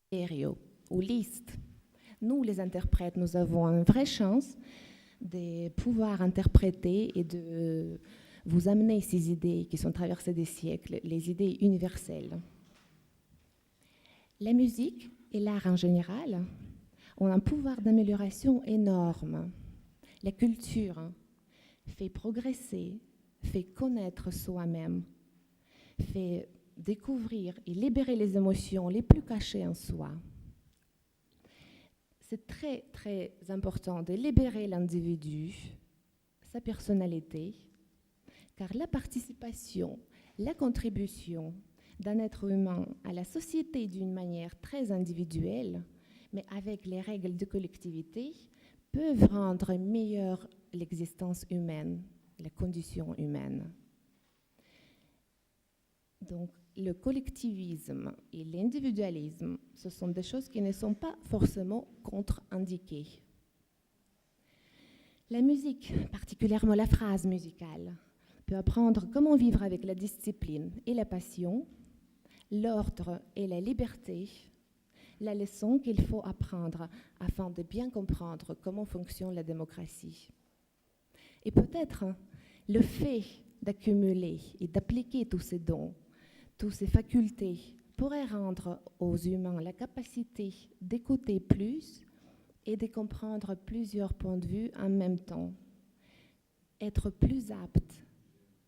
stéréo ou liste. Nous, les interprètes, nous avons une vraie chance de pouvoir interpréter et de vous amener ces idées qui sont traversées des siècles, les idées universelles. La musique et l'art en général ont un pouvoir d'amélioration énorme. La culture fait progresser, fait connaître soi-même, fait découvrir et libérer les émotions les plus cachées en soi. C'est très, très important de libérer l'individu, sa personnalité, car la participation, la contribution d'un être humain à la société d'une manière très individuelle, mais avec les règles de collectivité, peuvent rendre meilleure l'existence humaine, la condition humaine. Donc, le collectivisme et l'individualisme, ce sont des choses qui ne sont pas forcément contre-indiquées. La musique, particulièrement la phrase musicale, peut apprendre comment vivre avec la discipline et la passion, l'ordre et la liberté, la leçon qu'il faut apprendre afin de bien comprendre comment fonctionne la démocratie. Et peut-être le fait d'accumuler et d'appliquer tous ces dons, toutes ces facultés, pourrait rendre aux humains la capacité d'écouter plus et de comprendre plusieurs points de vue en même temps, être plus aptes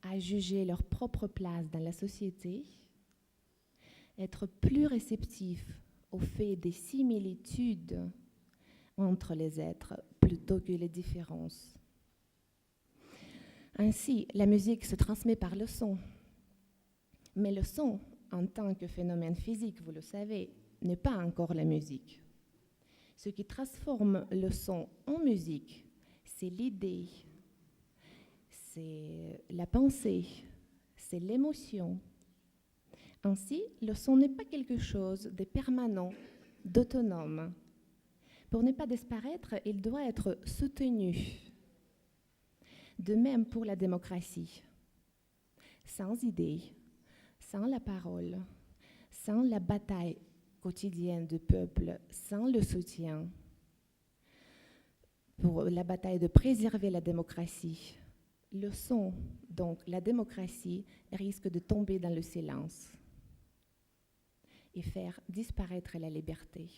à juger leur propre place dans la société, être plus réceptifs au fait des similitudes entre les êtres plutôt que les différences. Ainsi, la musique se transmet par le son. Mais le son, en tant que phénomène physique, vous le savez, n'est pas encore la musique. Ce qui transforme le son en musique, c'est l'idée, c'est la pensée, c'est l'émotion. Ainsi, le son n'est pas quelque chose de permanent, d'autonome. Pour ne pas disparaître, il doit être soutenu. De même pour la démocratie. Sans idée, sans la parole, sans la bataille quotidienne du peuple, sans le soutien pour la bataille de préserver la démocratie, le son, donc la démocratie, risque de tomber dans le silence et faire disparaître la liberté.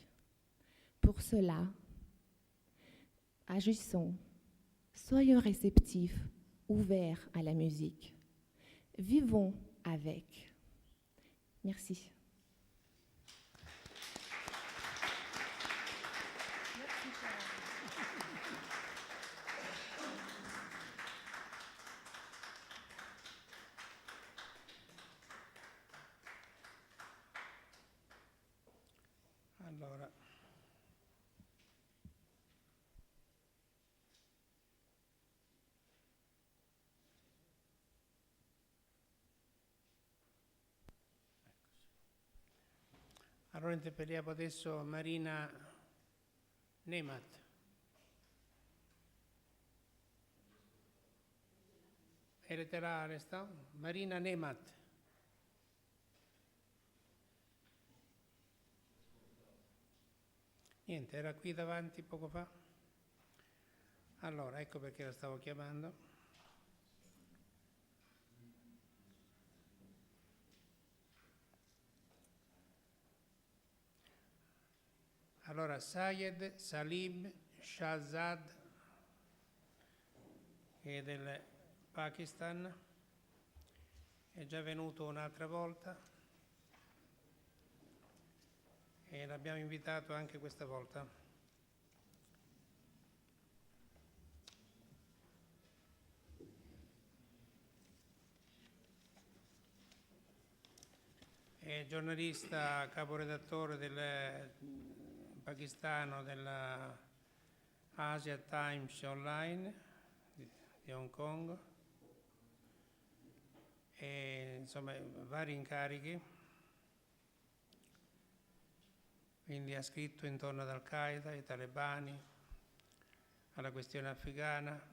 Pour cela, agissons, soyons réceptifs, ouverts à la musique. Vivons avec. Merci. Allora, interpelliamo adesso Marina Nemat. Elettorale sta? Marina Nemat. Niente, era qui davanti poco fa. Allora, ecco perché la stavo chiamando. Allora, Syed Saleem Shahzad, che è del Pakistan, è già venuto un'altra volta e l'abbiamo invitato anche questa volta. È giornalista, caporedattore del pakistano della Asia Times Online di Hong Kong e insomma vari incarichi, quindi ha scritto intorno ad Al-Qaeda, ai talebani, alla questione afghana.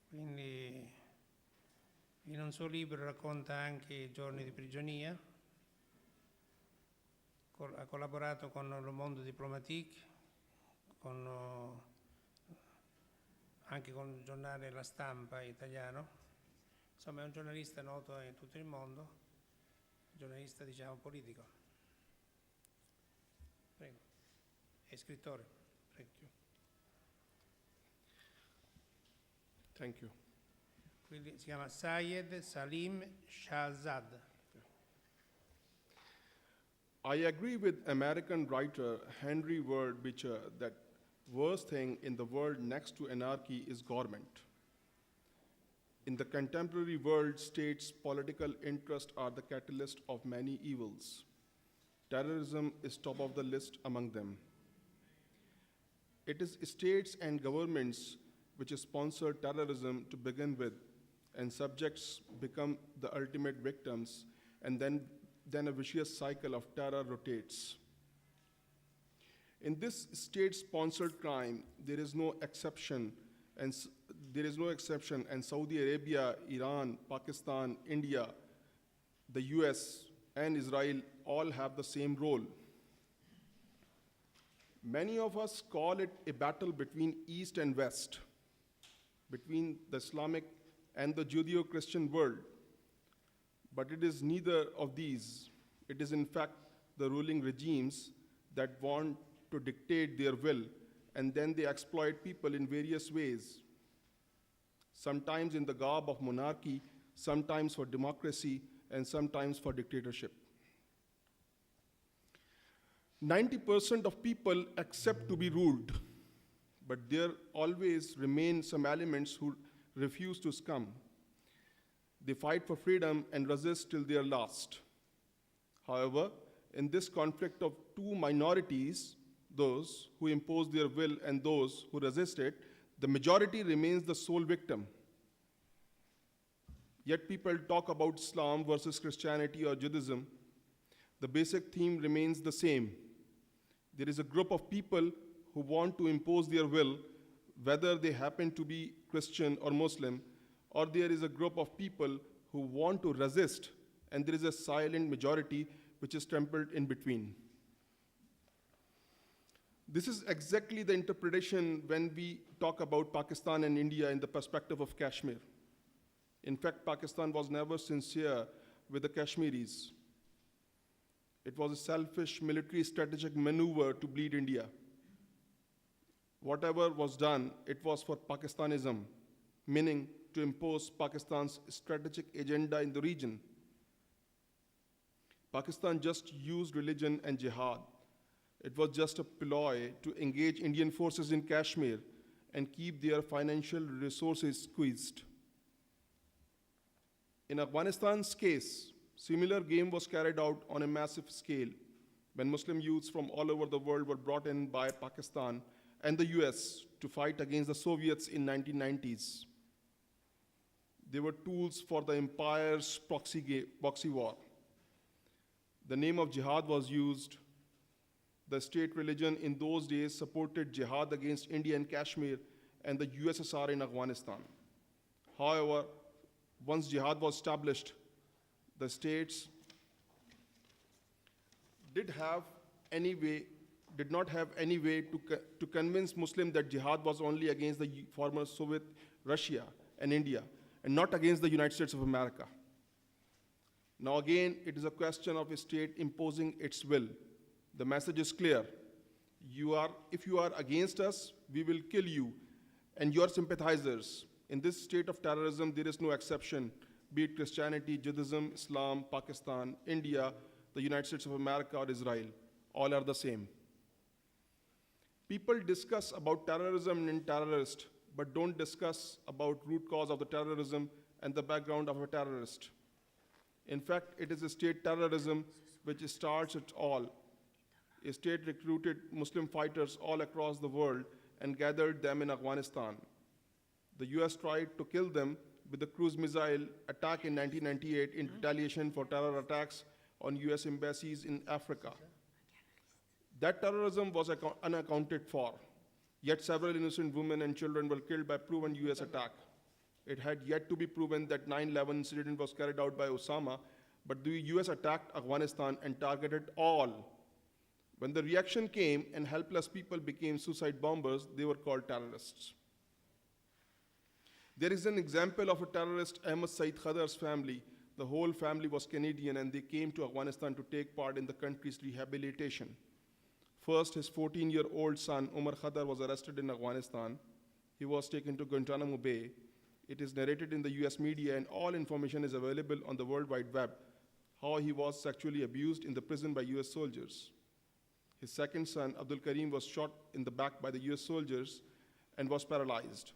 Quindi In un suo libro racconta anche i giorni di prigionia, ha collaborato con Le Monde Diplomatique, anche con il giornale La Stampa italiano. Insomma, è un giornalista noto in tutto il mondo, giornalista diciamo politico. Prego. È scrittore. Prego. Thank you. Quindi si chiama Syed Saleem Shahzad. I agree with American writer Henry Ward Beecher that worst thing in the world next to anarchy is government. In the contemporary world, states' political interests are the catalyst of many evils. Terrorism is top of the list among them. It is states and governments which sponsor terrorism to begin with, and subjects become the ultimate victims, and then a vicious cycle of terror rotates. In this state-sponsored crime, there is no exception, and Saudi Arabia, Iran, Pakistan, India, the US, and Israel all have the same role. Many of us call it a battle between East and West, between the Islamic and the Judeo-Christian world. But it is neither of these. It is in fact the ruling regimes that want to dictate their will, and then they exploit people in various ways, sometimes in the garb of monarchy, sometimes for democracy, and sometimes for dictatorship. 90% of people accept to be ruled, but there always remain some elements who refuse to succumb. They fight for freedom and resist till their last. However, in this conflict of two minorities, those who impose their will and those who resist it, the majority remains the sole victim. Yet people talk about Islam versus Christianity or Judaism. The basic theme remains the same. There is a group of people who want to impose their will, whether they happen to be Christian or Muslim, or there is a group of people who want to resist, and there is a silent majority which is trampled in between. This is exactly the interpretation when we talk about Pakistan and India in the perspective of Kashmir. In fact, Pakistan was never sincere with the Kashmiris. It was a selfish military strategic maneuver to bleed India. Whatever was done, it was for Pakistanism, meaning to impose Pakistan's strategic agenda in the region. Pakistan just used religion and jihad. It was just a ploy to engage Indian forces in Kashmir and keep their financial resources squeezed. In Afghanistan's case, similar game was carried out on a massive scale when Muslim youths from all over the world were brought in by Pakistan and the US to fight against the Soviets in 1990s. They were tools for the empire's proxy war. The name of jihad was used. The state religion in those days supported jihad against India and Kashmir and the USSR in Afghanistan. However, once jihad was established, the states did not have any way to convince Muslims that jihad was only against the former Soviet Russia and India, and not against the United States of America. Now again, it is a question of a state imposing its will. The message is clear. If you are against us, we will kill you and your sympathizers. In this state of terrorism, there is no exception, be it Christianity, Judaism, Islam, Pakistan, India, the United States of America, or Israel. All are the same. People discuss about terrorism and terrorists, but don't discuss about root cause of the terrorism and the background of a terrorist. In fact, it is a state terrorism which starts it all. A state recruited Muslim fighters all across the world and gathered them in Afghanistan. The US tried to kill them with the cruise missile attack in 1998 in retaliation for terror attacks on US embassies in Africa. That terrorism was unaccounted for, yet several innocent women and children were killed by proven US attack. It had yet to be proven that 9/11 incident was carried out by Osama, but the US attacked Afghanistan and targeted all. When the reaction came and helpless people became suicide bombers, they were called terrorists. There is an example of a terrorist, Ahmad Syed Khadar's family. The whole family was Canadian and they came to Afghanistan to take part in the country's rehabilitation. First, his 14-year-old son, Umar Khadar, was arrested in Afghanistan. He was taken to Guantanamo Bay. It is narrated in the US media and all information is available on the World Wide Web, how he was sexually abused in the prison by US soldiers. His second son, Abdul Karim, was shot in the back by the US soldiers and was paralyzed.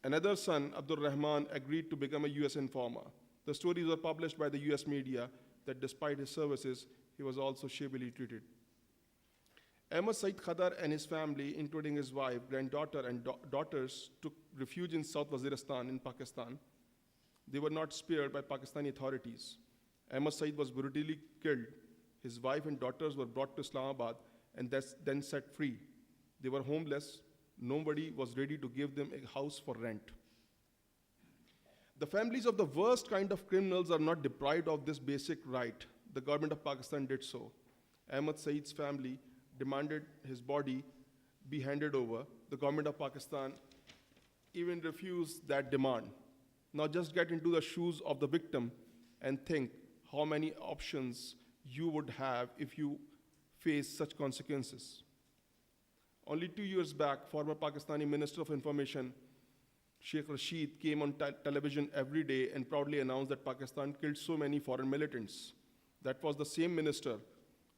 Another son, Abdul Rahman, agreed to become a US informer. The stories were published by the US media that despite his services, he was also shabbily treated. Ahmad Syed Khadar and his family, including his wife, granddaughter, and daughters, took refuge in South Waziristan in Pakistan. They were not spared by Pakistani authorities. Ahmad Syed was brutally killed. His wife and daughters were brought to Islamabad and then set free. They were homeless. Nobody was ready to give them a house for rent. The families of the worst kind of criminals are not deprived of this basic right. The government of Pakistan did so. Ahmad Syed's family demanded his body be handed over. The government of Pakistan even refused that demand. Now just get into the shoes of the victim and think how many options you would have if you face such consequences. Only 2 years back, former Pakistani Minister of Information, Sheikh Rashid, came on television every day and proudly announced that Pakistan killed so many foreign militants. That was the same minister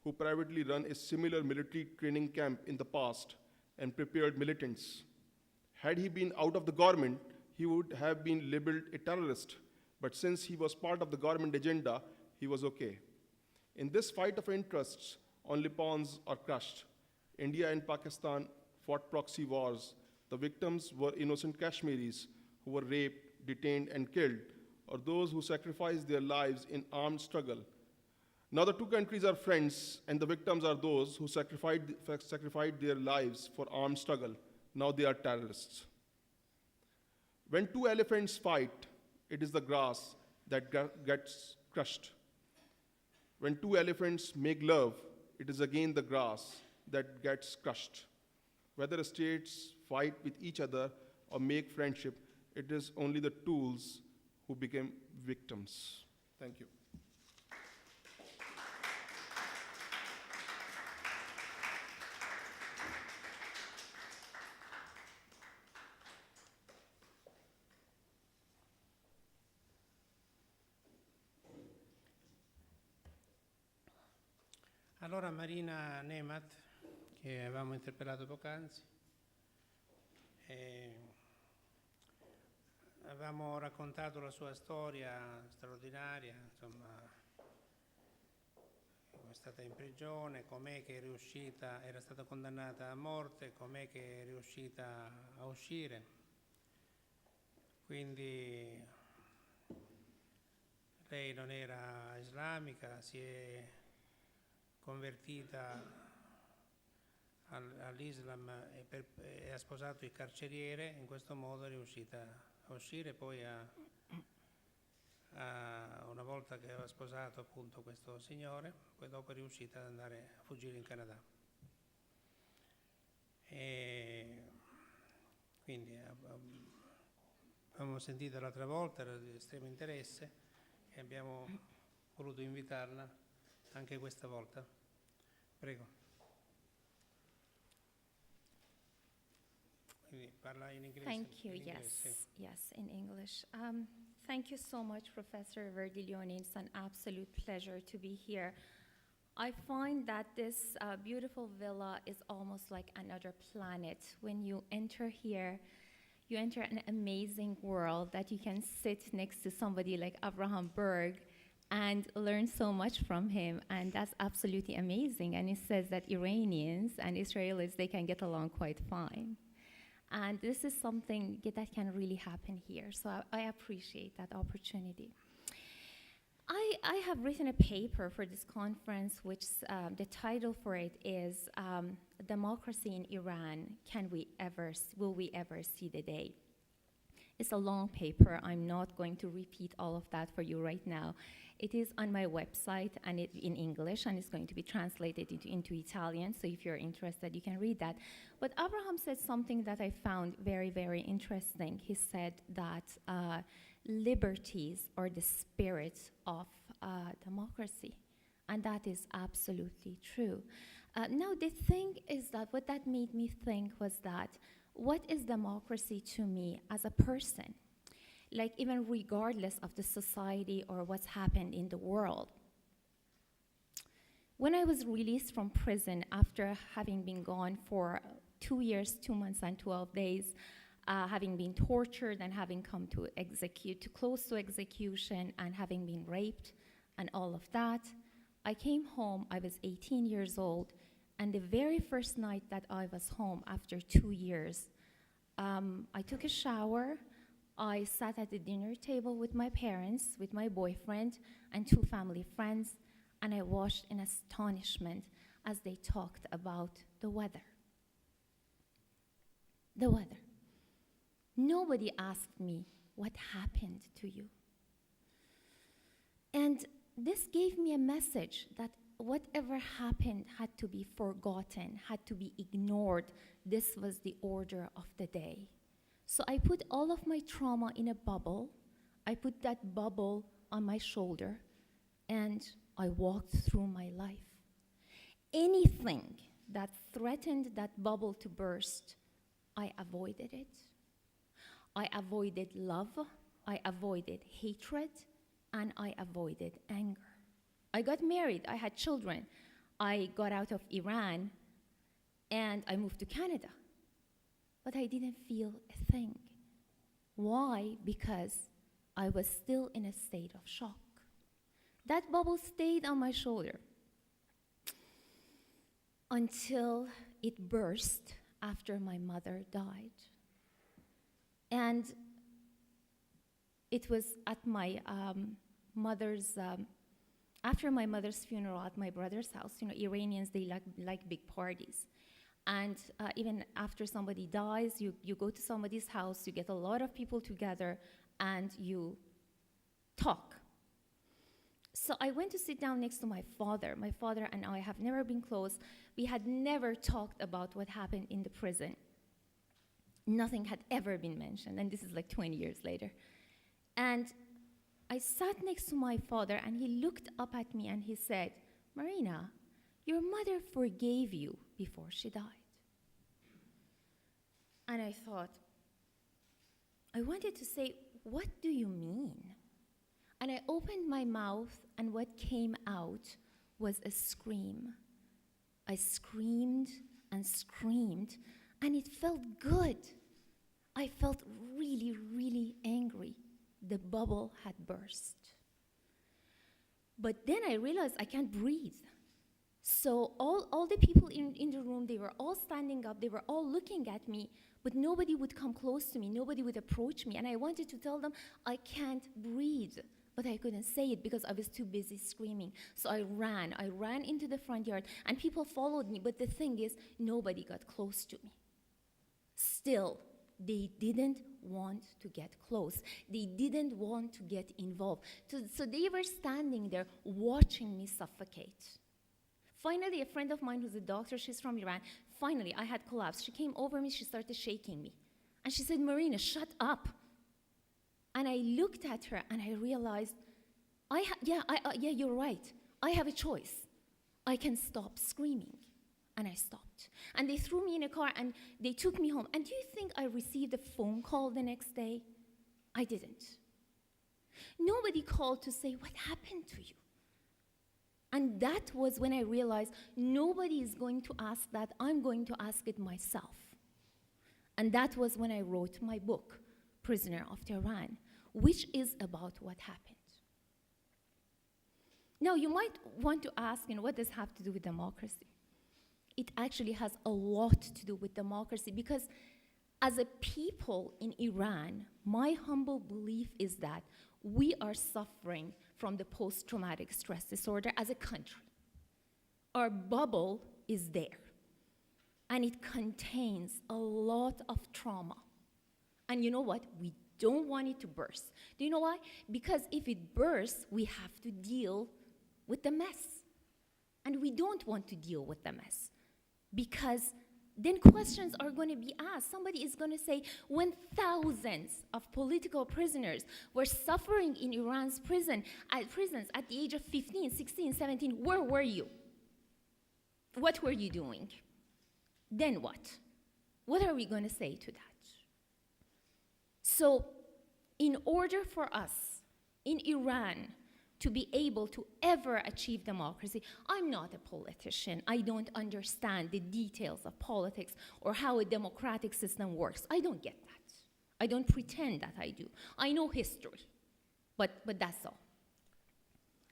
who privately ran a similar military training camp in the past and prepared militants. Had he been out of the government, he would have been labeled a terrorist. But since he was part of the government agenda, he was okay. In this fight of interests, only pawns are crushed. India and Pakistan fought proxy wars. The victims were innocent Kashmiris who were raped, detained, and killed, or those who sacrificed their lives in armed struggle. Now the two countries are friends, and the victims are those who sacrificed their lives for armed struggle. Now they are terrorists. When two elephants fight, it is the grass that gets crushed. When two elephants make love, it is again the grass that gets crushed. Whether states fight with each other or make friendship, it is only the tools who become victims. Thank you. Allora Marina Nemat, che avevamo interpellato poc'anzi, avevamo raccontato la sua storia straordinaria, insomma, è stata in prigione, com'è che è riuscita, era stata condannata a morte, com'è che è riuscita a uscire. Quindi lei non era islamica, si è convertita all'Islam e ha sposato il carceriere, in questo modo è riuscita a uscire, poi una volta che aveva sposato appunto questo signore, poi dopo è riuscita ad andare a fuggire in Canada. E quindi abbiamo sentito l'altra volta, era di estremo interesse e abbiamo voluto invitarla anche questa volta. Prego. Quindi parla in inglese. Thank you. In inglese. Yes, in English. Thank you so much, Professor Verdiglione. It's an absolute pleasure to be here. I find that this beautiful villa is almost like another planet. When you enter here, you enter an amazing world that you can sit next to somebody like Abraham Berg and learn so much from him, and that's absolutely amazing. And it says that Iranians and Israelis, they can get along quite fine. And this is something that can really happen here, so I appreciate that opportunity. I have written a paper for this conference, which the title for it is Democracy in Iran, Will We Ever See the Day? It's a long paper. I'm not going to repeat all of that for you right now. It is on my website and in English, and it's going to be translated into Italian, so if you're interested, you can read that. But Abraham said something that I found very, very interesting. He said that liberties are the spirit of democracy, and that is absolutely true. Now, the thing is that what that made me think was that what is democracy to me as a person? Like, even regardless of the society or what's happened in the world. When I was released from prison after having been gone for 2 years, 2 months, and 12 days, having been tortured and having come to close to execution and having been raped and all of that, I came home. I was 18 years old, and the very first night that I was home after 2 years, I took a shower. I sat at the dinner table with my parents, with my boyfriend, and 2 family friends, and I watched in astonishment as they talked about the weather. The weather. Nobody asked me, what happened to you? And this gave me a message that whatever happened had to be forgotten, had to be ignored. This was the order of the day. So I put all of my trauma in a bubble. I put that bubble on my shoulder, and I walked through my life. Anything that threatened that bubble to burst, I avoided it. I avoided love, I avoided hatred, and I avoided anger. I got married, I had children. I got out of Iran, and I moved to Canada. But I didn't feel a thing. Why? Because I was still in a state of shock. That bubble stayed on my shoulder until it burst after my mother died. And it was at my after my mother's funeral at my brother's house. You know, Iranians, they like big parties. And even after somebody dies, you go to somebody's house, you get a lot of people together, and you talk. So I went to sit down next to my father. My father and I have never been close. We had never talked about what happened in the prison. Nothing had ever been mentioned, and this is like 20 years later. And I sat next to my father, and he looked up at me and he said, Marina, your mother forgave you before she died. And I thought, I wanted to say, what do you mean? And I opened my mouth, and what came out was a scream. I screamed and screamed, and it felt good. I felt really, really angry. The bubble had burst. But then I realized I can't breathe. So all the people in the room, they were all standing up, they were all looking at me, but nobody would come close to me, nobody would approach me. And I wanted to tell them, I can't breathe, but I couldn't say it because I was too busy screaming. So I ran into the front yard, and people followed me, but the thing is, nobody got close to me. Still, they didn't want to get close. They didn't want to get involved. So they were standing there watching me suffocate. Finally, a friend of mine who's a doctor, she's from Iran, finally, I had collapsed. She came over me, she started shaking me. And she said, Marina, shut up. And I looked at her and I realized, yeah, you're right. I have a choice. I can stop screaming. And I stopped. And they threw me in a car and they took me home. And do you think I received a phone call the next day? I didn't. Nobody called to say, what happened to you? And that was when I realized nobody is going to ask that. I'm going to ask it myself. And that was when I wrote my book, Prisoner of Tehran, which is about what happened. Now, you might want to ask, what does it have to do with democracy? It actually has a lot to do with democracy, because as a people in Iran, my humble belief is that we are suffering from the post-traumatic stress disorder as a country. Our bubble is there, and it contains a lot of trauma. And you know what? We don't want it to burst. Do you know why? Because if it bursts, we have to deal with the mess. And we don't want to deal with the mess. Because then questions are going to be asked. Somebody is going to say, when thousands of political prisoners were suffering in Iran's prisons at the age of 15, 16, 17, where were you? What were you doing? Then what? What are we going to say to that? So, in order for us in Iran to be able to ever achieve democracy, I'm not a politician. I don't understand the details of politics or how a democratic system works. I don't get that. I don't pretend that I do. I know history, but that's all.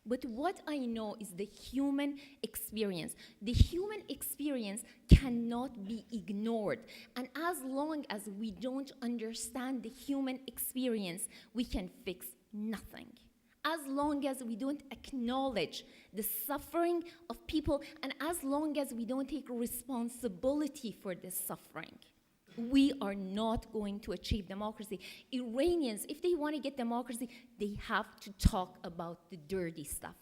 But what I know is the human experience. The human experience cannot be ignored. And as long as we don't understand the human experience, we can fix nothing. As long as we don't acknowledge the suffering of people, and as long as we don't take responsibility for this suffering, we are not going to achieve democracy. Iranians, if they want to get democracy, they have to talk about the dirty stuff,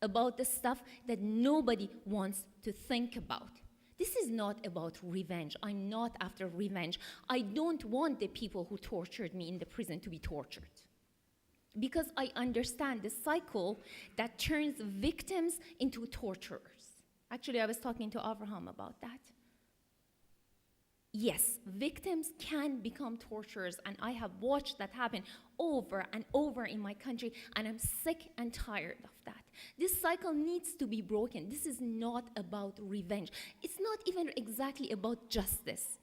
about the stuff that nobody wants to think about. This is not about revenge. I'm not after revenge. I don't want the people who tortured me in the prison to be tortured, because I understand the cycle that turns victims into torturers. Actually, I was talking to Avraham about that. Yes, victims can become torturers, and I have watched that happen over and over in my country, and I'm sick and tired of that. This cycle needs to be broken. This is not about revenge. It's not even exactly about justice.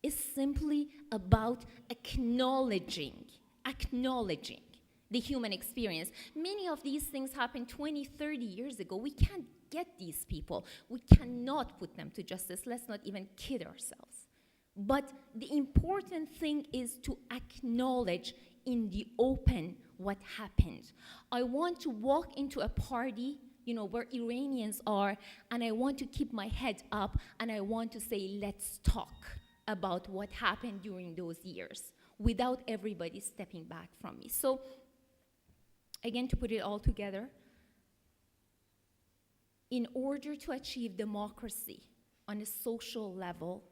It's simply about acknowledging the human experience. Many of these things happened 20, 30 years ago. We can't get these people. We cannot put them to justice. Let's not even kid ourselves. But the important thing is to acknowledge in the open what happened. I want to walk into a party, where Iranians are, and I want to keep my head up, and I want to say, let's talk about what happened during those years, without everybody stepping back from me. So, again, to put it all together, in order to achieve democracy on a social level,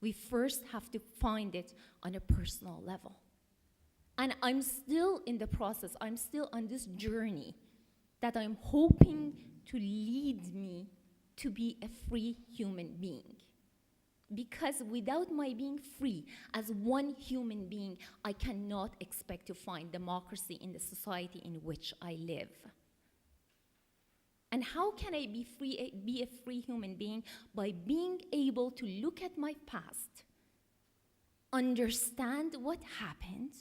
we first have to find it on a personal level. And I'm still in the process, I'm still on this journey that I'm hoping to lead me to be a free human being. Because without my being free as one human being, I cannot expect to find democracy in the society in which I live. And how can I be a free human being? By being able to look at my past, understand what happened,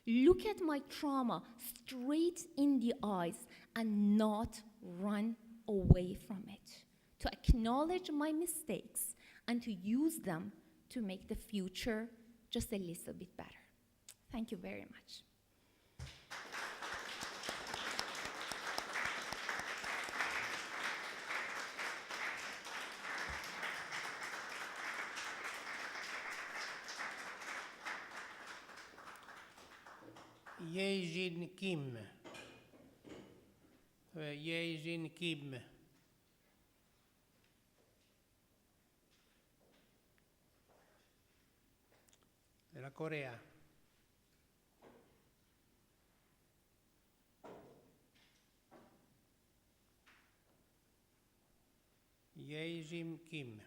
look at my trauma straight in the eyes, and not run away from it. To acknowledge my mistakes and to use them to make the future just a little bit better. Thank you very much. Yejin Kim. Yejin Kim. Della Corea. Yejin Kim.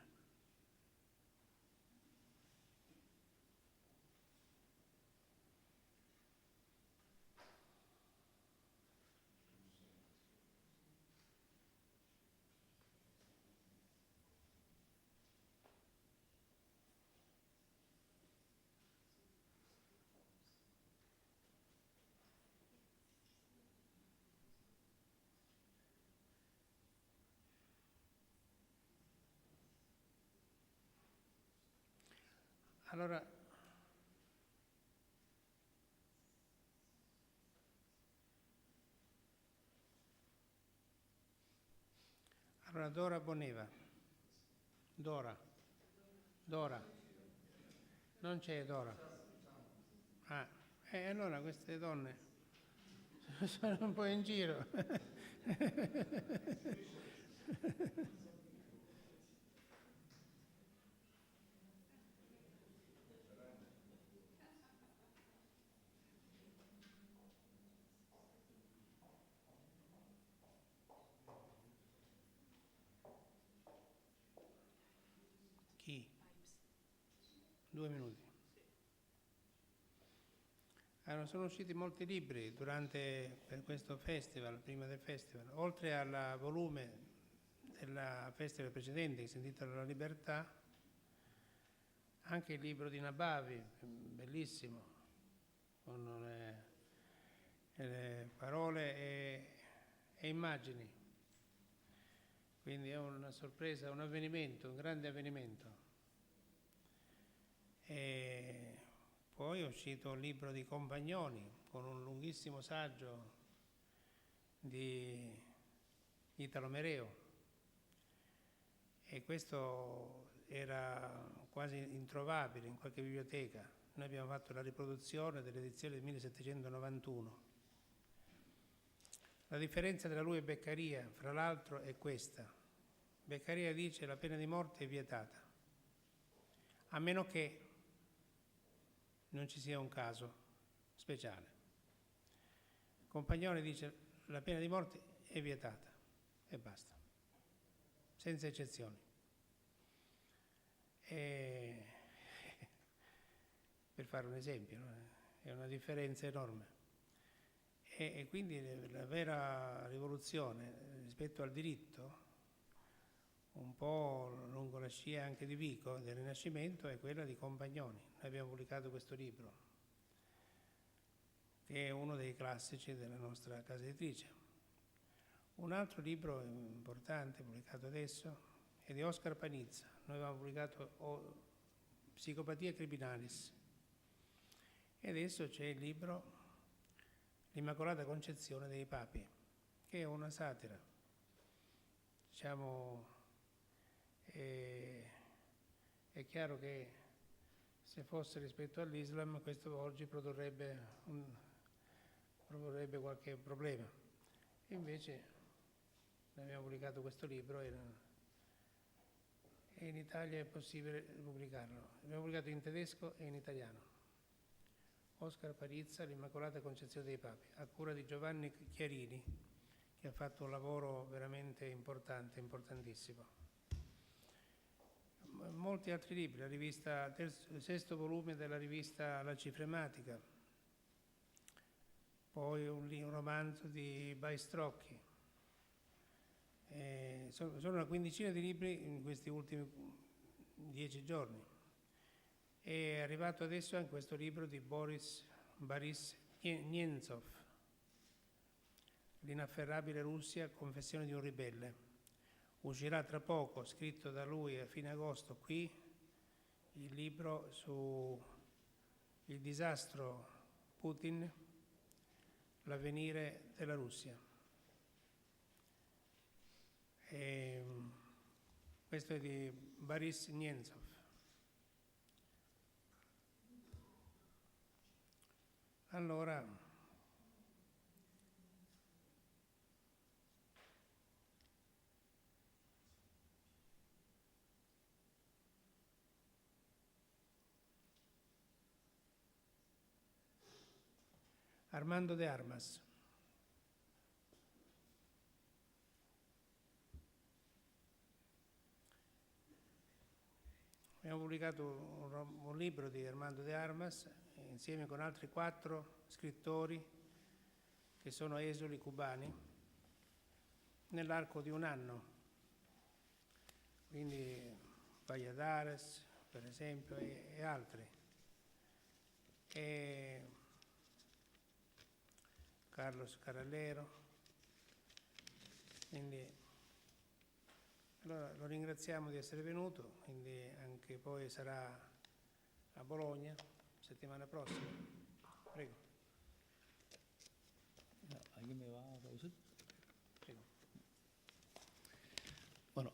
Allora, Dora Boneva. Dora. Non c'è Dora. Allora queste donne sono un po' in giro. Chi? 2 minuti. Allora, sono usciti molti libri per questo festival, prima del festival. Oltre al volume del festival precedente che si intitola La Libertà, anche il libro di Nabavi, bellissimo, con le parole e immagini. Quindi è una sorpresa, un avvenimento, un grande avvenimento. E poi è uscito il libro di Compagnoni con un lunghissimo saggio di Italo Mereo, e questo era quasi introvabile in qualche biblioteca. Noi abbiamo fatto la riproduzione dell'edizione del 1791. La differenza tra lui e Beccaria, fra l'altro, è questa. Beccaria dice che la pena di morte è vietata, a meno che non ci sia un caso speciale. Compagnoni dice che la pena di morte è vietata e basta, senza eccezioni. Per fare un esempio, no? È una differenza enorme. E quindi la vera rivoluzione rispetto al diritto, un po' lungo la scia anche di Vico, del Rinascimento, è quella di Compagnoni. Noi abbiamo pubblicato questo libro, che è uno dei classici della nostra casa editrice. Un altro libro importante, pubblicato adesso, è di Oscar Panizza. Noi avevamo pubblicato Psicopatia Criminalis. E adesso c'è il libro L'Immacolata Concezione dei Papi, che è una satira. Diciamo, è chiaro che se fosse rispetto all'Islam questo oggi produrrebbe qualche problema. E invece noi abbiamo pubblicato questo libro e in Italia è possibile pubblicarlo. L'abbiamo pubblicato in tedesco e in italiano. Oscar Panizza, L'Immacolata Concezione dei Papi, a cura di Giovanni Chiarini, che ha fatto un lavoro veramente importante, importantissimo. Molti altri libri, il 6º volume della rivista La Cifrematica, poi un romanzo di Baistrocchi. Sono una quindicina di libri in questi ultimi 10 giorni. È arrivato adesso anche questo libro di Boris Nemtsov, L'inafferrabile Russia, confessione di un ribelle. Uscirà tra poco, scritto da lui a fine agosto qui, il libro su il disastro Putin, l'avvenire della Russia. Questo è di Boris Nemtsov. Allora, Armando De Armas. Abbiamo pubblicato un libro di Armando De Armas insieme con altri 4 scrittori che sono esuli cubani nell'arco di un anno. Quindi Valladares, per esempio, e altri. E Carlos Carallero. Quindi allora lo ringraziamo di essere venuto, quindi anche poi sarà a Bologna settimana prossima. Prego. ¿Alguien me va a traducir? Prego. Bueno,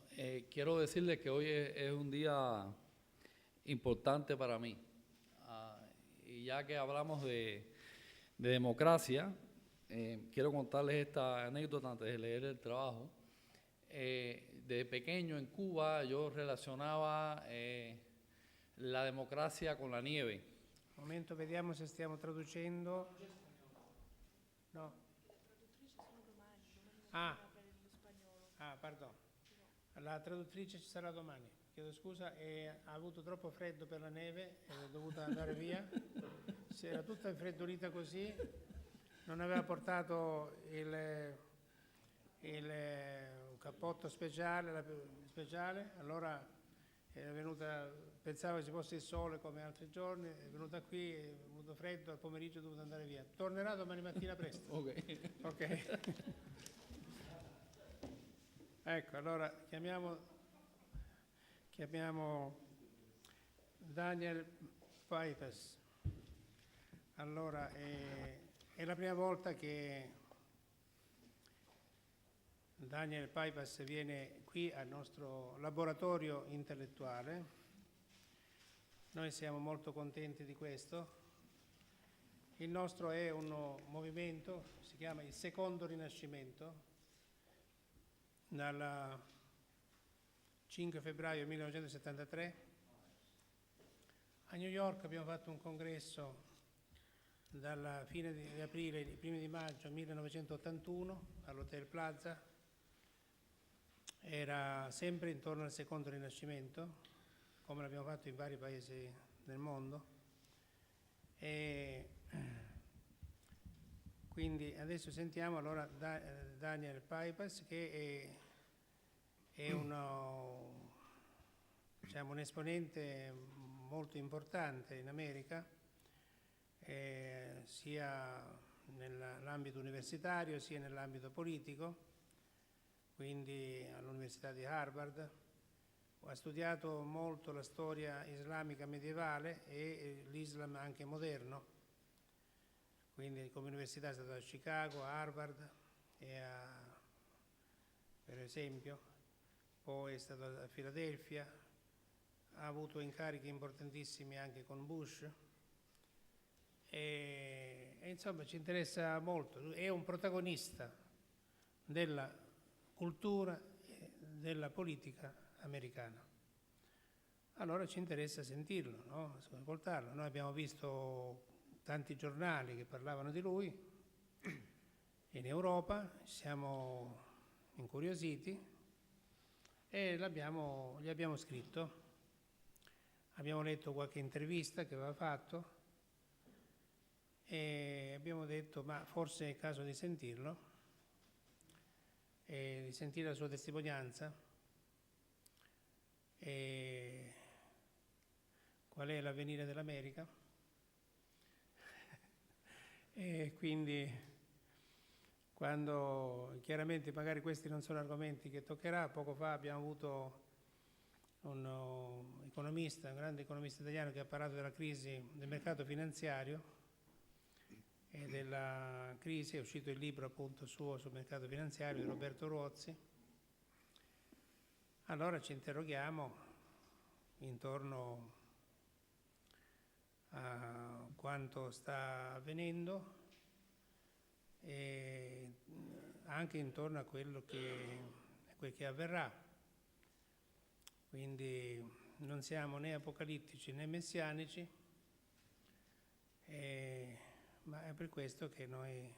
quiero decirles que hoy es un día importante para mí. Y ya que hablamos de de democracia. Quiero contarles esta anécdota antes de leer el trabajo. De pequeño en Cuba yo relacionaba la democracia con la nieve. Un momento, vediamo se stiamo traducendo. No. Pardon. La traduttrice ci sarà domani. Chiedo scusa, ha avuto troppo freddo per la neve, è dovuta andare via. Si era tutta infreddolita così, non aveva portato un cappotto speciale, allora è venuta, pensava ci fosse il sole come altri giorni, è venuta qui, è venuto freddo, al pomeriggio è dovuta andare via. Tornerà domani mattina presto. Ok. Ecco, allora chiamiamo Daniel Pipes. Allora, è la prima volta che Daniel Pipes viene qui al nostro laboratorio intellettuale. Noi siamo molto contenti di questo. Il nostro è un movimento, si chiama il secondo rinascimento, dal 5 febbraio 1973. A New York abbiamo fatto un congresso dalla fine di aprile ai primi di maggio 1981 all'Hotel Plaza. Era sempre intorno al secondo rinascimento, come l'abbiamo fatto in vari paesi del mondo. E quindi adesso sentiamo allora Daniel Pipes, che è un esponente molto importante in America, sia nell'ambito universitario sia nell'ambito politico, quindi all'Università di Harvard. Ha studiato molto la storia islamica medievale e l'Islam anche moderno, quindi come università è stato a Chicago, a Harvard per esempio, poi è stato a Filadelfia, ha avuto incarichi importantissimi anche con Bush e insomma ci interessa molto, è un protagonista della cultura e della politica americana. Allora ci interessa sentirlo, no? Ascoltarlo. Noi abbiamo visto tanti giornali che parlavano di lui in Europa, siamo incuriositi e gli abbiamo scritto. Abbiamo letto qualche intervista che aveva fatto e abbiamo detto ma forse è il caso di sentirlo e di sentire la sua testimonianza e qual è l'avvenire dell'America. E quindi quando chiaramente magari questi non sono argomenti che toccherà, poco fa abbiamo avuto un economista, un grande economista italiano che ha parlato della crisi del mercato finanziario e della crisi, è uscito il libro appunto suo sul mercato finanziario di Roberto Ruozzi. Allora ci interroghiamo intorno a quanto sta avvenendo e anche intorno a quel che avverrà. Quindi non siamo né apocalittici né messianici, ma è per questo che noi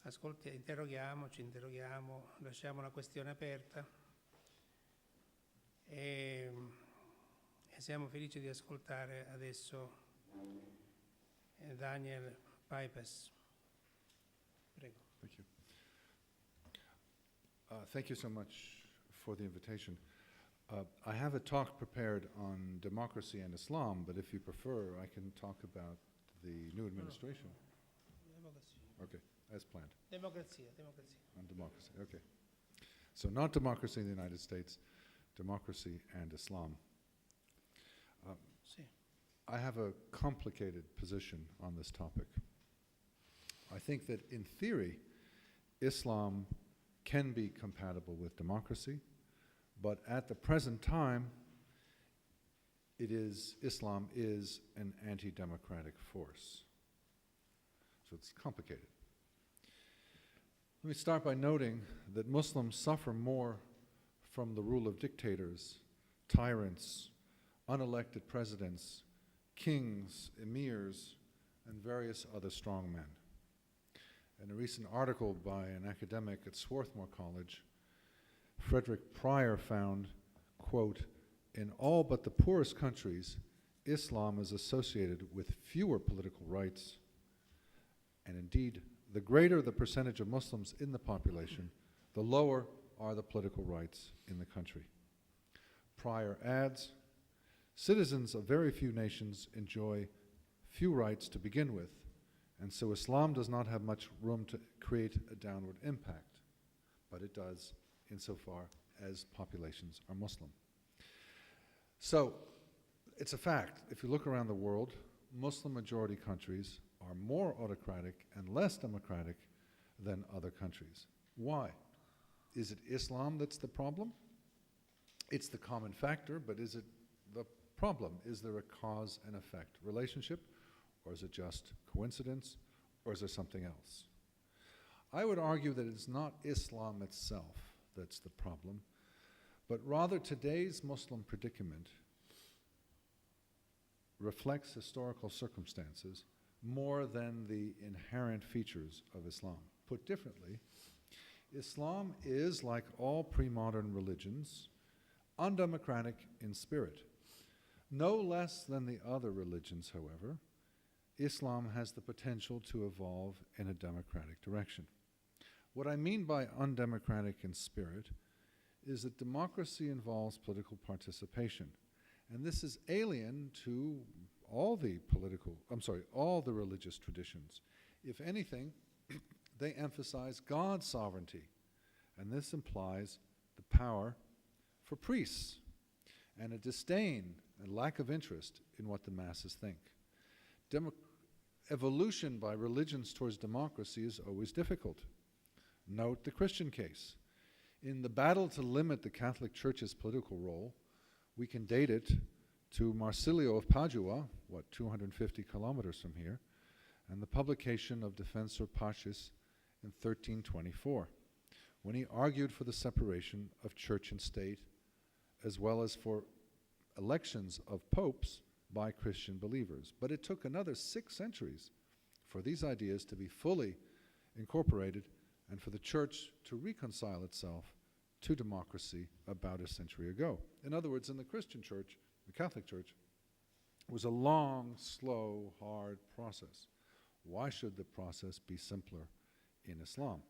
ci interroghiamo, lasciamo la questione aperta e siamo felici di ascoltare adesso Daniel Pipes. Prego. Thank you. Thank you so much for the invitation. I have a talk prepared on democracy and Islam, but if you prefer, I can talk about the new administration. Democrazia. Okay, as planned. Democrazia. On democracy, okay. So not democracy in the United States, democracy and Islam. Sì. I have a complicated position on this topic. I think that in theory, Islam can be compatible with democracy, but at the present time, Islam is an anti-democratic force. it's complicated. Let me start by noting that Muslims suffer more from the rule of dictators, tyrants, unelected presidents, kings, emirs, and various other strongmen. In a recent article by an academic at Swarthmore College, Frederick Pryor found, quote, "In all but the poorest countries, Islam is associated with fewer political rights, and indeed, the greater the percentage of Muslims in the population, the lower are the political rights in the country." Pryor adds, "Citizens of very few nations enjoy few rights to begin with, and so Islam does not have much room to create a downward impact, but it does insofar as populations are Muslim." So, it's a fact. If you look around the world, Muslim-majority countries are more autocratic and less democratic than other countries. Why? Is it Islam that's the problem? It's the common factor, but is it the problem? Is there a cause and effect relationship, or is it just coincidence, or is there something else? I would argue that it's not Islam itself that's the problem, but rather today's Muslim predicament reflects historical circumstances more than the inherent features of Islam. Put differently, Islam is, like all pre-modern religions, undemocratic in spirit. No less than the other religions, however, Islam has the potential to evolve in a democratic direction. What I mean by undemocratic in spirit is that democracy involves political participation, and this is alien to all the religious traditions. If anything, they emphasize God's sovereignty, and this implies the power for priests and a disdain and lack of interest in what the masses think. Evolution by religions towards democracy is always difficult. Note the Christian case. In the battle to limit the Catholic Church's political role, we can date it to Marsilio of Padua, 250 kilometers from here, and the publication of Defensor Pacis in 1324, when he argued for the separation of church and state, as well as for elections of popes by Christian believers. But it took another 6 centuries for these ideas to be fully incorporated and for the church to reconcile itself to democracy about a century ago. In other words, in the Christian church, the Catholic Church, was a long, slow, hard process. Why should the process be simpler in Islam?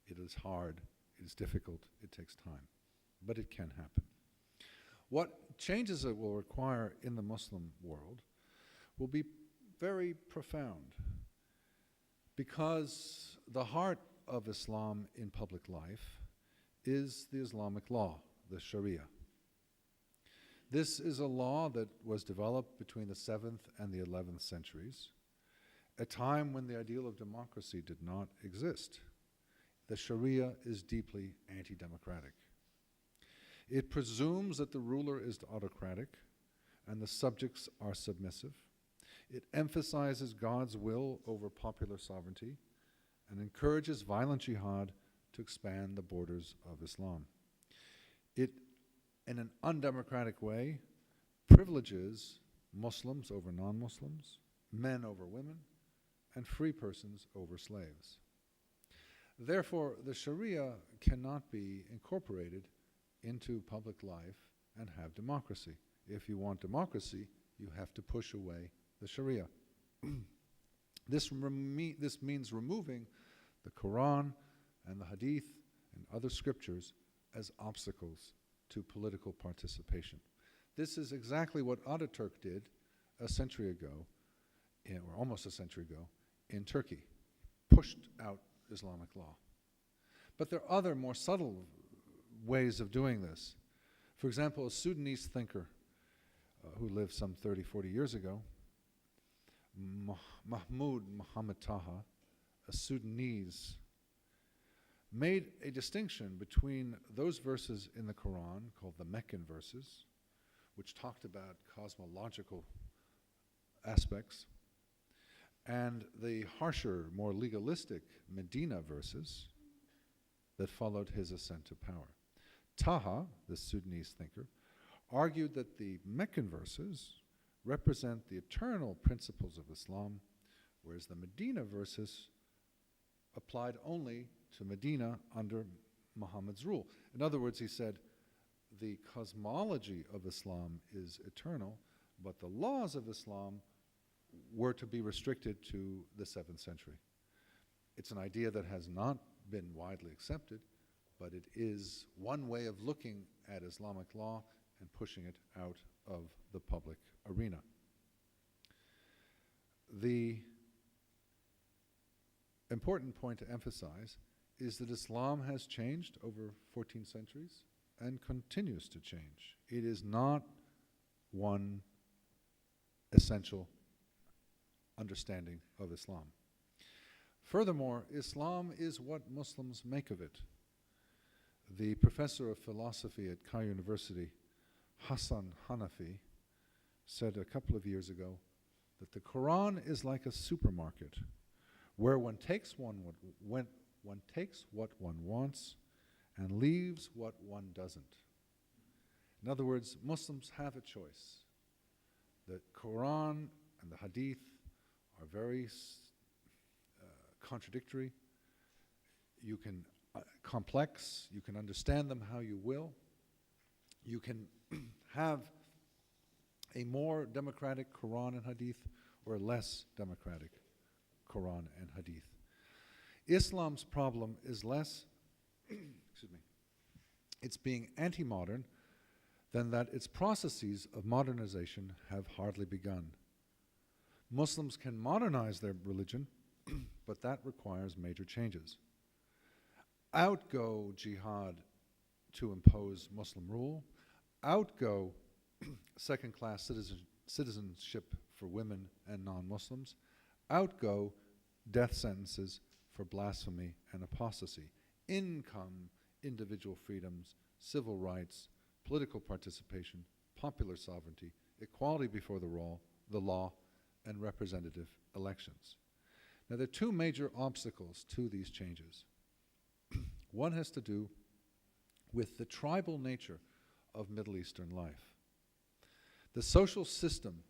It is hard, it is difficult, it takes time, but it can happen. What changes it will require in the Muslim world will be very profound, because the heart of Islam in public life is the Islamic law, the Sharia. This is a law that was developed between the 7th and the 11th centuries, a time when the ideal of democracy did not exist. The Sharia is deeply anti-democratic. It presumes that the ruler is autocratic and the subjects are submissive. It emphasizes God's will over popular sovereignty and encourages violent jihad to expand the borders of Islam. It, in an undemocratic way, privileges Muslims over non-Muslims, men over women, and free persons over slaves. Therefore, the Sharia cannot be incorporated into public life and have democracy. If you want democracy, you have to push away the Sharia. This means removing the Quran and the Hadith and other scriptures as obstacles to political participation. This is exactly what Ataturk did a century ago, or almost a century ago, in Turkey, pushed out Islamic law. But there are other more subtle ways of doing this. For example, a Sudanese thinker who lived some 30, 40 years ago, Mahmoud Muhammad Taha, a Sudanese, made a distinction between those verses in the Quran called the Meccan verses, which talked about cosmological aspects, and the harsher, more legalistic Medina verses that followed his ascent to power. Taha, the Sudanese thinker, argued that the Meccan verses represent the eternal principles of Islam, whereas the Medina verses applied only to Medina under Muhammad's rule. In other words, he said, the cosmology of Islam is eternal, but the laws of Islam were to be restricted to the 7th century. It's an idea that has not been widely accepted, but it is one way of looking at Islamic law and pushing it out of the public arena. The important point to emphasize is that Islam has changed over 14 centuries and continues to change. It is not one essential understanding of Islam. Furthermore, Islam is what Muslims make of it. The professor of philosophy at Cairo University, Hassan Hanafi, said a couple of years ago that the Quran is like a supermarket where one takes what one wants and leaves what one doesn't. In other words, Muslims have a choice. The Quran and the Hadith are very contradictory. You can complex. You can understand them how you will. You can have a more democratic Quran and Hadith or a less democratic Quran and Hadith. Islam's problem is less, excuse me, it's being anti-modern than that its processes of modernization have hardly begun. Muslims can modernize their religion, but that requires major changes. Out go jihad to impose Muslim rule. Out go second-class citizenship for women and non-Muslims. Out go death sentences for blasphemy and apostasy. In come individual freedoms, civil rights, political participation, popular sovereignty, equality before the law, and representative elections. Now, there are two major obstacles to these changes. One has to do with the tribal nature of Middle Eastern life. The social system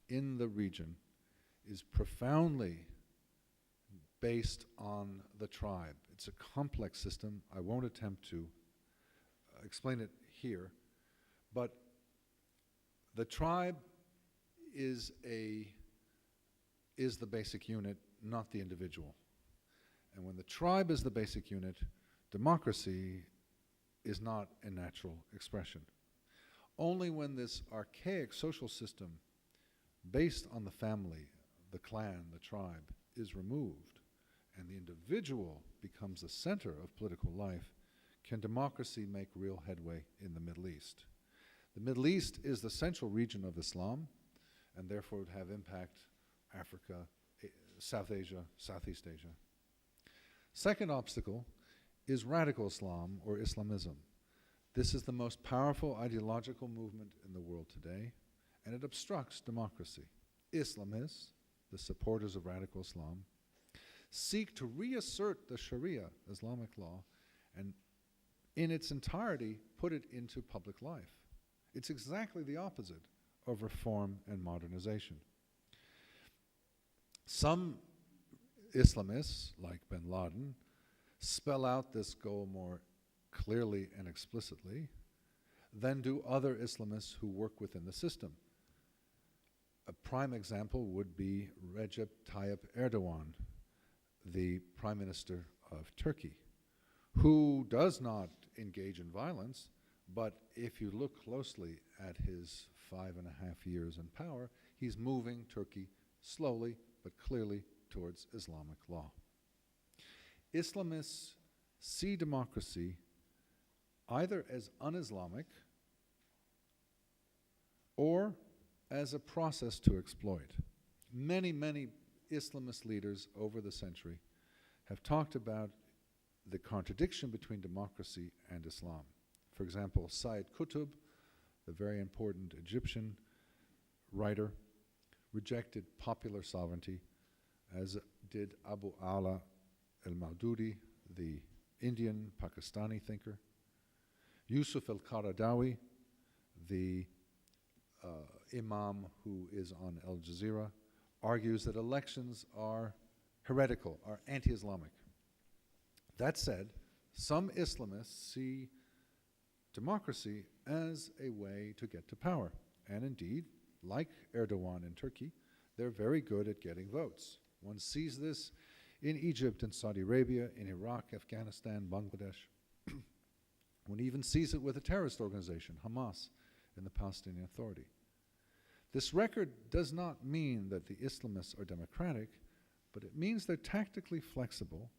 in the region is profoundly based on the tribe. It's a complex system. I won't attempt to explain it here, but the tribe is the basic unit, not the individual. And when the tribe is the basic unit, democracy is not a natural expression. Only when this archaic social system based on the family, the clan, the tribe, is removed and the individual becomes the center of political life can democracy make real headway in the Middle East. The Middle East is the central region of Islam and therefore would have impact Africa, South Asia, Southeast Asia. Second obstacle is radical Islam or Islamism. This is the most powerful ideological movement in the world today, and it obstructs democracy. Islamists, the supporters of radical Islam, seek to reassert the Sharia, Islamic law, and in its entirety put it into public life. It's exactly the opposite of reform and modernization. Some Islamists, like bin Laden, spell out this goal more clearly and explicitly than do other Islamists who work within the system. A prime example would be Recep Tayyip Erdogan, the Prime Minister of Turkey, who does not engage in violence, but if you look closely at his 5.5 years in power, he's moving Turkey slowly but clearly towards Islamic law. Islamists see democracy either as un-Islamic or as a process to exploit. Many, many Islamist leaders over the century have talked about the contradiction between democracy and Islam. For example, Sayyid Qutb, the very important Egyptian writer, rejected popular sovereignty, as did Abu Ala al-Maududi, the Indian Pakistani thinker. Yusuf al-Qaradawi, the imam who is on Al Jazeera, argues that elections are heretical, are anti-Islamic. That said, some Islamists see democracy as a way to get to power. And indeed, like Erdogan in Turkey, they're very good at getting votes. One sees this in Egypt and Saudi Arabia, in Iraq, Afghanistan, Bangladesh. One even sees it with a terrorist organization, Hamas, and the Palestinian Authority. This record does not mean that the Islamists are democratic, but it means they're tactically flexible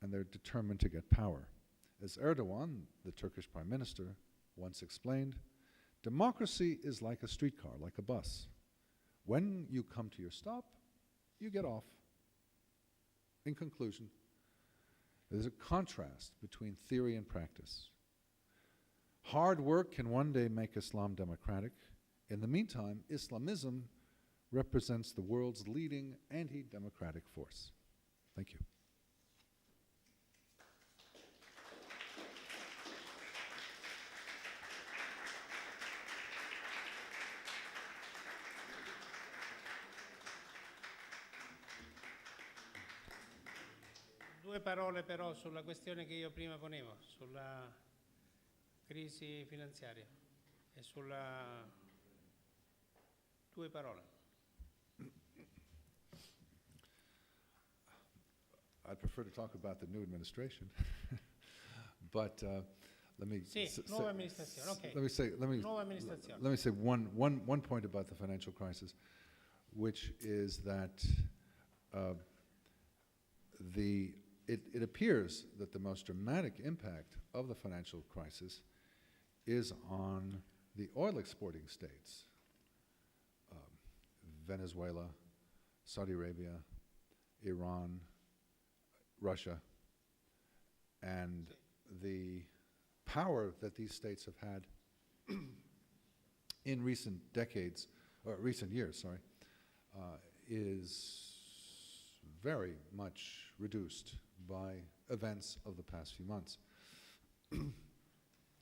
and they're determined to get power. As Erdogan, the Turkish prime minister, once explained, democracy is like a streetcar, like a bus. When you come to your stop, you get off. In conclusion, there's a contrast between theory and practice. Hard work can one day make Islam democratic. In the meantime, Islamism represents the world's leading anti-democratic force. Thank you. Due parole però sulla questione che io prima ponevo, sulla crisi finanziaria e sulla... Due parole. I'd prefer to talk about the new administration, but let me Sì, nuova amministrazione, ok. Nuova amministrazione. Let me say one point about the financial crisis, which is that it appears that the most dramatic impact of the financial crisis is on the oil exporting states. Venezuela, Saudi Arabia, Iran, Russia, and the power that these states have had in recent decades, or recent years, sorry, is very much reduced by events of the past few months.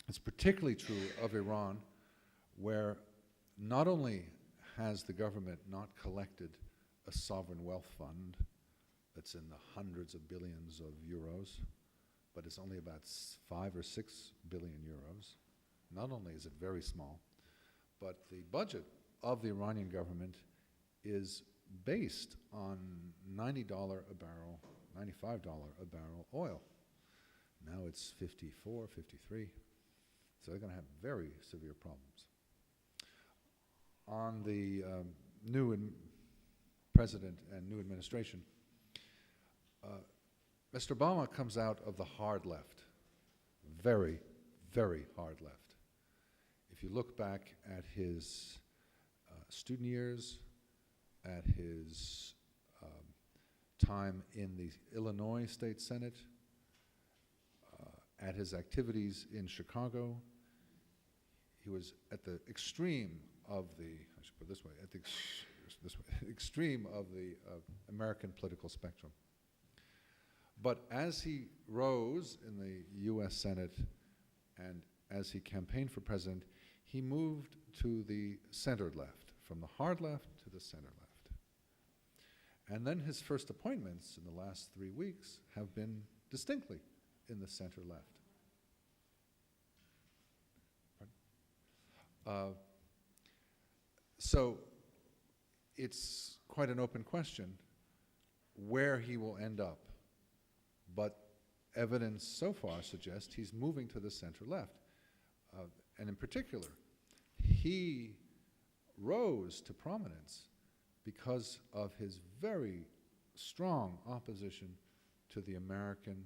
It's particularly true of Iran, where not only has the government not collected a sovereign wealth fund that's in the hundreds of billions of euros, but it's only about 5 or 6 billion euros. Not only is it very small, but the budget of the Iranian government is based on $90 a barrel, $95 a barrel oil. Now it's 54, 53. So they're going to have very severe problems. On the new president and new administration, Mr. Obama comes out of the hard left, very, very hard left. If you look back at his student years, at his time in the Illinois State Senate, at his activities in Chicago, he was at the extreme of the, I should put it this way, at the extreme of the American political spectrum. But as he rose in the US Senate and as he campaigned for president, he moved to the center left, from the hard left to the center left. And then his first appointments in the last 3 weeks have been distinctly in the center left. So it's quite an open question where he will end up. But evidence so far suggests he's moving to the center left. And in particular, he rose to prominence because of his very strong opposition to the American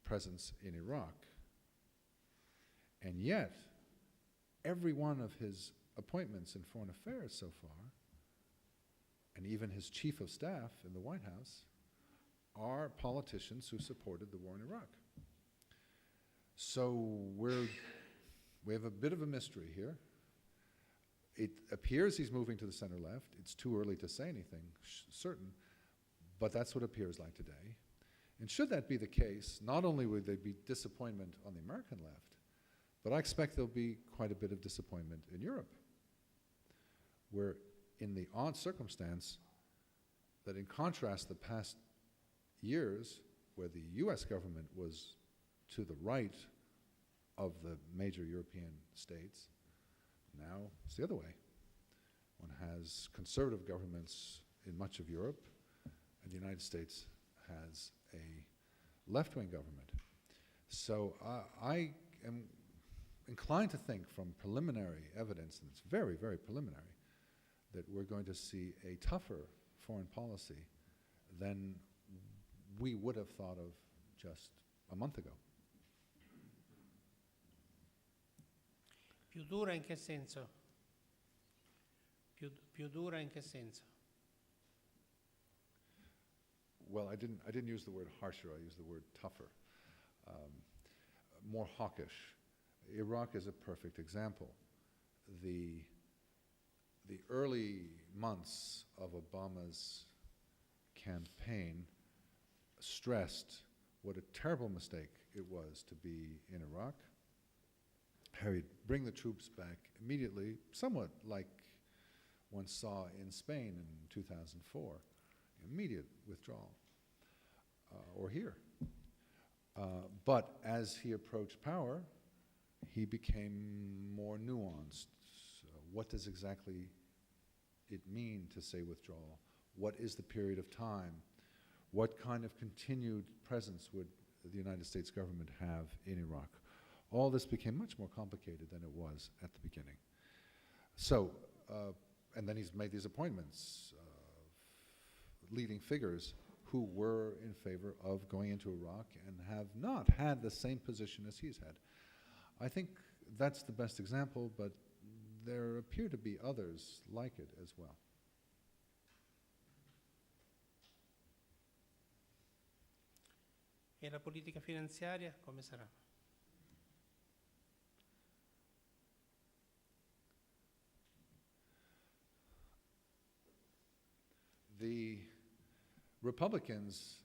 presence in Iraq. And yet, every one of his appointments in foreign affairs so far, and even his chief of staff in the White House, are politicians who supported the war in Iraq. So we have a bit of a mystery here. It appears he's moving to the center left. It's too early to say anything certain, but that's what it appears like today. And should that be the case, not only would there be disappointment on the American left, but I expect there'll be quite a bit of disappointment in Europe, where in the odd circumstance that in contrast the past years where the US government was to the right of the major European states, now it's the other way. One has conservative governments in much of Europe, and the United States has a left-wing government. So I am inclined to think from preliminary evidence, and it's very, very preliminary, that we're going to see a tougher foreign policy than we would have thought of just a month ago. Più dura in che senso? Più dura in che senso? Well, I didn't use the word harsher, I used the word tougher. More hawkish. Iraq is a perfect example. The early months of Obama's campaign stressed what a terrible mistake it was to be in Iraq. He'd bring the troops back immediately, somewhat like one saw in Spain in 2004, immediate withdrawal, or here. But as he approached power, he became more nuanced. What does exactly it mean to say withdrawal? What is the period of time? What kind of continued presence would the United States government have in Iraq? All this became much more complicated than it was at the beginning. So, and then he's made these appointments, leading figures who were in favor of going into Iraq and have not had the same position as he's had. I think that's the best example, but there appear to be others like it as well. E la politica finanziaria come sarà? The Republicans,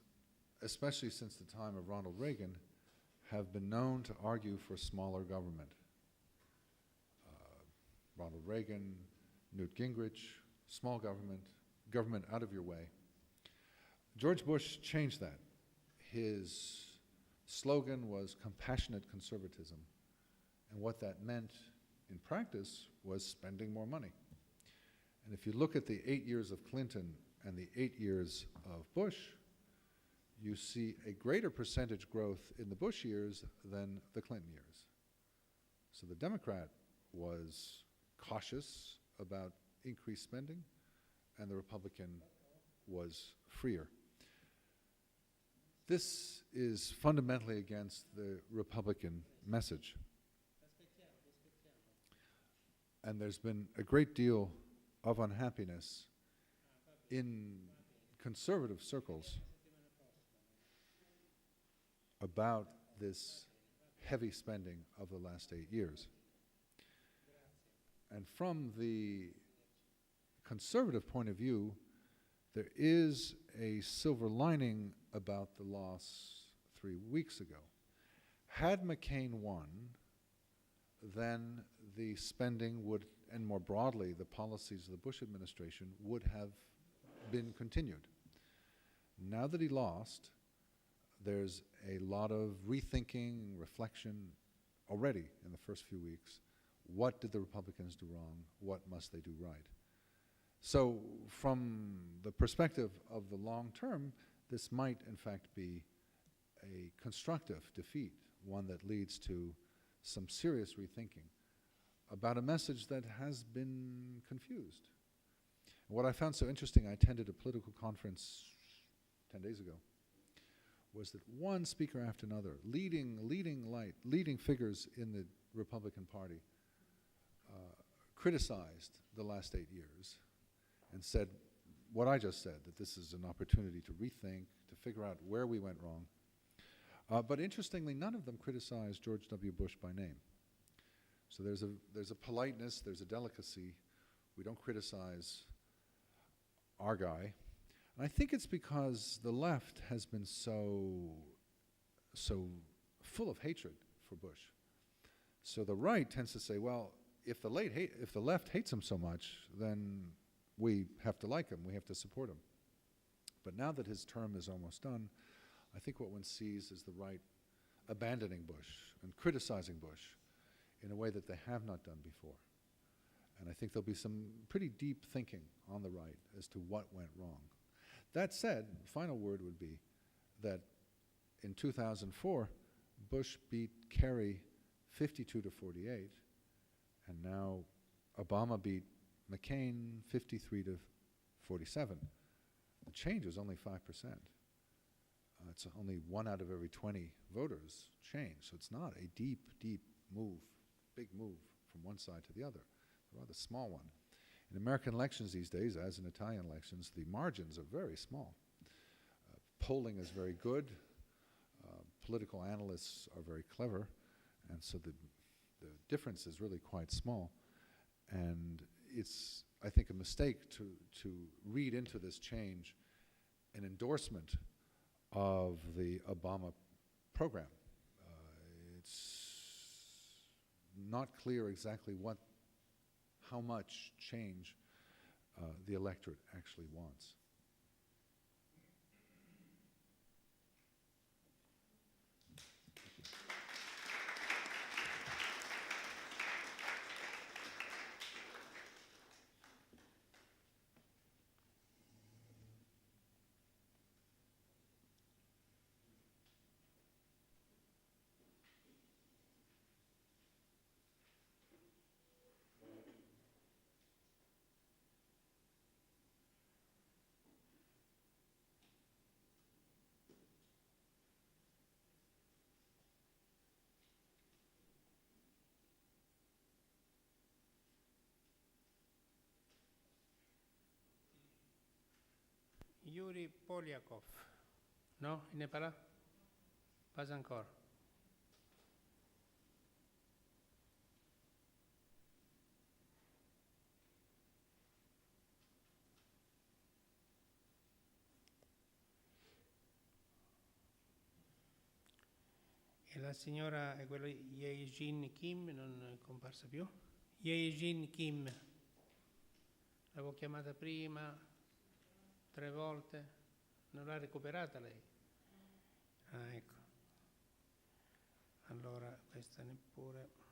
especially since the time of Ronald Reagan, have been known to argue for smaller government. Ronald Reagan, Newt Gingrich, small government, government out of your way. George Bush changed that. His slogan was compassionate conservatism, and what that meant in practice was spending more money. And if you look at the 8 years of Clinton and the 8 years of Bush, you see a greater percentage growth in the Bush years than the Clinton years. So the Democrat was cautious about increased spending, and the Republican was freer. This is fundamentally against the Republican message. And there's been a great deal of unhappiness in conservative circles about this heavy spending of the last 8 years. And from the conservative point of view, there is a silver lining about the loss 3 weeks ago. Had McCain won, then the spending would, and more broadly, the policies of the Bush administration would have been continued. Now that he lost, there's a lot of rethinking, reflection already in the first few weeks. What did the Republicans do wrong? What must they do right? So from the perspective of the long term, this might in fact be a constructive defeat, one that leads to some serious rethinking about a message that has been confused. And what I found so interesting, I attended a political conference 10 days ago, was that one speaker after another, leading figures in the Republican Party, criticized the last 8 years and said what I just said, that this is an opportunity to rethink, to figure out where we went wrong. But interestingly, none of them criticized George W. Bush by name. So there's a politeness, there's a delicacy. We don't criticize our guy. And I think it's because the left has been so full of hatred for Bush. So the right tends to say, well, if the left hates him so much, then we have to like him, we have to support him. But now that his term is almost done, I think what one sees is the right abandoning Bush and criticizing Bush in a way that they have not done before. And I think there'll be some pretty deep thinking on the right as to what went wrong. That said, the final word would be that in 2004, Bush beat Kerry 52 to 48, and now Obama beat McCain 53 to 47. The change was only 5%. It's only 1 out of every 20 voters change, so it's not a deep, deep move, big move from one side to the other, a rather small one. In American elections these days, as in Italian elections, the margins are very small. Polling is very good. Political analysts are very clever, and so the difference is really quite small. And it's, I think, a mistake to read into this change an endorsement of the Obama program. It's not clear exactly how much change the electorate actually wants. Yuri Polyakov. Non, il n'est pas là? Pas encore. E la signora, è quella Ye-Jin Kim, non è comparsa più? Ye-Jin Kim, l'avevo chiamata prima 3 volte, non l'ha recuperata lei? Ah, ecco. Allora, questa neppure.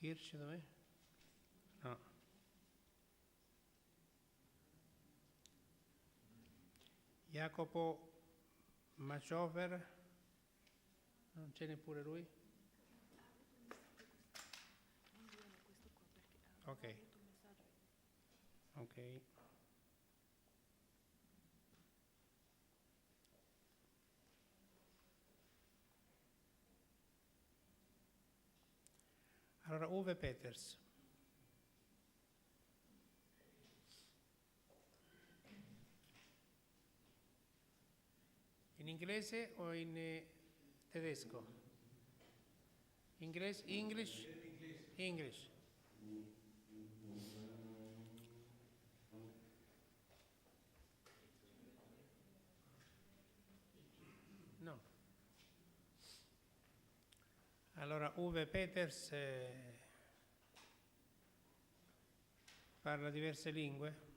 Kirch dov'è? No. Jacopo Machover, non c'è neppure lui? Ok. Ok. Allora, Uwe Peters. In inglese o in tedesco? English? English. No. Allora, Uwe Peters parla diverse lingue?